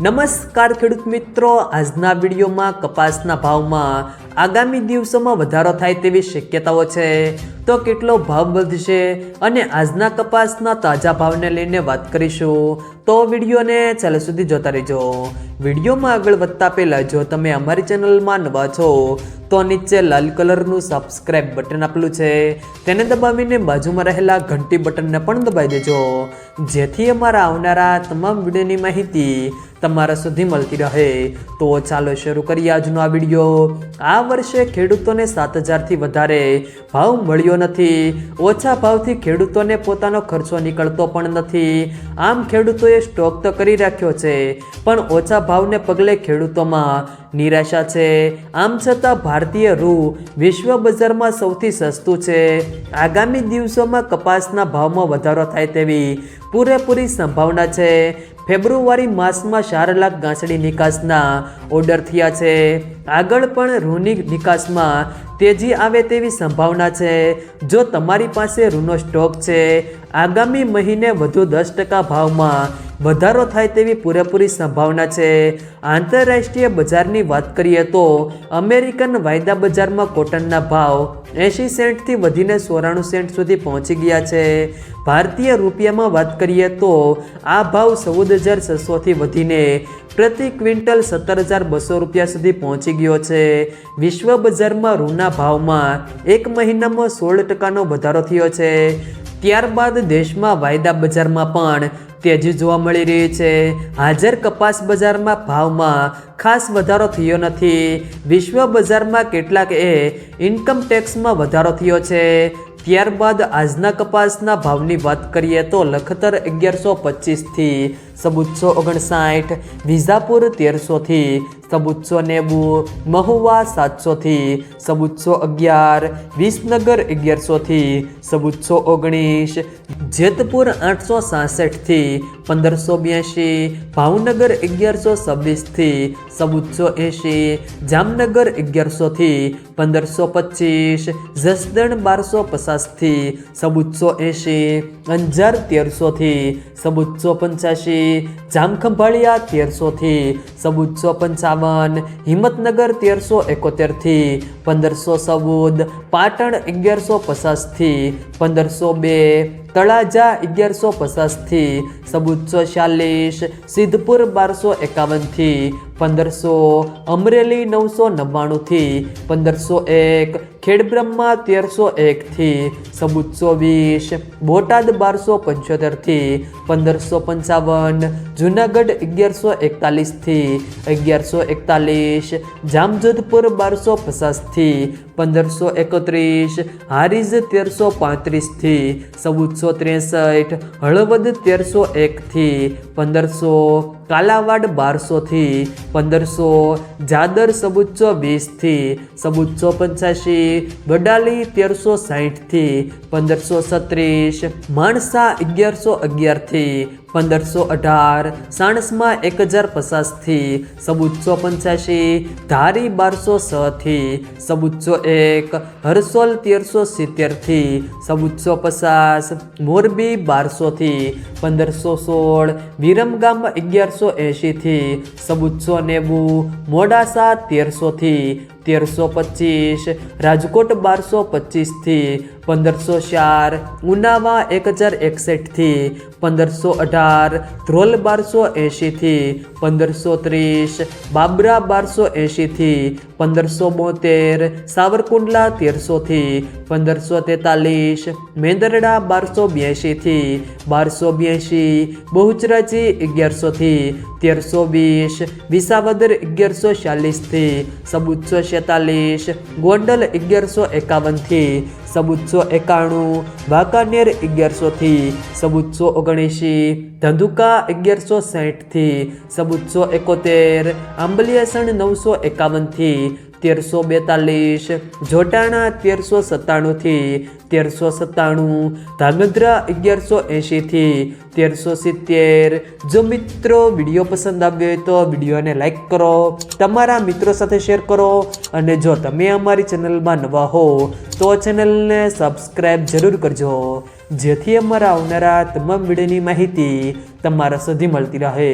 નમસ્કાર ખેડૂત મિત્રો, આજના વિડીયોમાં કપાસના ભાવમાં આગામી દિવસોમાં વધારો થાય તેવી શક્યતાઓ છે. તો કેટલો ભાવ વધશે અને આજના કપાસના તાજા ભાવને લઈને વાત કરીશું. તો વિડીયોને છેલ્લે સુધી જોતા રહેજો. વિડીયોમાં આગળ વધતા પહેલાં જો તમે અમારી ચેનલમાં નવા છો તો નીચે લાલ કલરનું સબસ્ક્રાઇબ બટન આપેલું છે તેને દબાવીને બાજુમાં રહેલા ઘંટી બટનને પણ દબાવી દેજો, જેથી અમારા આવનારા તમામ વિડીયોની માહિતી તમારા સુધી મળતી રહે. તો ચાલો શરૂ કરીએ આજનો આ વિડીયો. આ વર્ષે ખેડૂતોને 7,000થી વધારે ભાવ મળ્યો નથી. ઓછા ભાવથી ખેડૂતોને પોતાનો ખર્ચો નીકળતો પણ નથી. આમ ખેડૂતોએ સ્ટોક તો કરી રાખ્યો છે, પણ ઓછા ભાવને પગલે ખેડૂતોમાં નિરાશા છે. આમ છતાં ભારતીય રૂ વિશ્વ બજારમાં સૌથી સસ્તું છે. આગામી દિવસોમાં કપાસના ભાવમાં વધારો થાય તેવી પૂરેપૂરી સંભાવના છે. ફેબ્રુઆરી માસમાં 4 લાખ ગાંસડી નિકાસના ઓર્ડર થયા છે. આગળ પણ રૂની નિકાસમાં તેજી આવે તેવી સંભાવના છે. જો તમારી પાસે રૂનો સ્ટોક છે, આગામી મહિને વધુ 10% ભાવમાં વધારો થાય તેવી પૂરેપૂરી સંભાવના છે. આંતરરાષ્ટ્રીય બજારની વાત કરીએ તો અમેરિકન વાયદા બજારમાં કોટનના ભાવ 80 સેન્ટથી વધીને 94 સેન્ટ સુધી પહોંચી ગયા છે. ભારતીય રૂપિયામાં વાત કરીએ તો આ ભાવ 14,600થી વધીને પ્રતિ ક્વિન્ટલ 17,200 રૂપિયા સુધી પહોંચી ગયો છે. વિશ્વ બજારમાં રૂના ભાવમાં એક મહિનામાં 16%નો વધારો થયો છે. ત્યારબાદ દેશમાં વાયદા બજારમાં પણ તેજી જોવા મળી રહી છે. હાજર કપાસ બજારમાં ભાવમાં ખાસ વધારો થયો નથી. વિશ્વ બજારમાં કેટલાક ઇન્કમ ટેક્સમાં વધારો થયો છે. ત્યારબાદ આજના કપાસના ભાવની વાત કરીએ તો લખતર 1125થી 1459, વિજાપુર 1300થી 1490, મહુવા 700થી 1411, વિસનગર 1100થી 1419, જેતપુર 866થી 1582, ભાવનગર 1126થી 1480, જામનગર 1100થી 1525, જસદણ 1250થી 1480, અંજાર 1300થી 1485, જામખંભાળિયા 1300થી 1455, હિંમતનગર 1371થી 1514, પાટણ 1150થી 1502, તળાજા 1150થી 1440, સિદ્ધપુર 1251થી 1500, અમરેલી 999થી 1501, ખેડબ્રહ્મા 1301થી 1420, બોટાદ 1275થી 1555, જુનાગઢ 1141થી 1141, જામજોધપુર 1250થી 1531, હારીજ 1335થી 1463, હળવદ 1301થી 1500, કાલાવાડ 1200થી 1500, જાદર 1420થી 1485, વડાલી 1360થી 1536, માણસા 1111થી 1518, સાણસમાં 1050થી 1485, ધારી 1206થી 1401, હરસોલ 1370થી 1450, મોરબી 1200થી 1516, વિરમગામ 1180થી 1490, મોડાસા 1300થી 1325, રાજકોટ 1225થી 1504, ઉનાવા 1061થી 1518, ધ્રોલ 1280થી 1530, બાબરા 1280થી 1572, સાવરકુંડલા 1300થી 1543, મેંદરડા 1282થી 1282, બહુચરાજી 1100થી 1320, વિસાવદર 1140થી 1446, ગોંડલ 1151થી 1491, વાંકાનેર 1100થી 1479, ધંધુકા 1160થી 1471, આંબલિયાસણ 951થી 1342, જોટાણા 1397થી 1397, ધાંગધ્રા 1180થી 1370. જો મિત્રો વિડીયો પસંદ આવ્યો હોય તો વિડીયોને લાઈક કરો, તમારા મિત્રો સાથે શેર કરો, અને જો તમે અમારી ચેનલમાં નવા હો તો ચેનલને સબસ્ક્રાઈબ જરૂર કરજો, જેથી અમારા આવનારા તમામ વિડીયોની માહિતી તમારા સુધી મળતી રહે.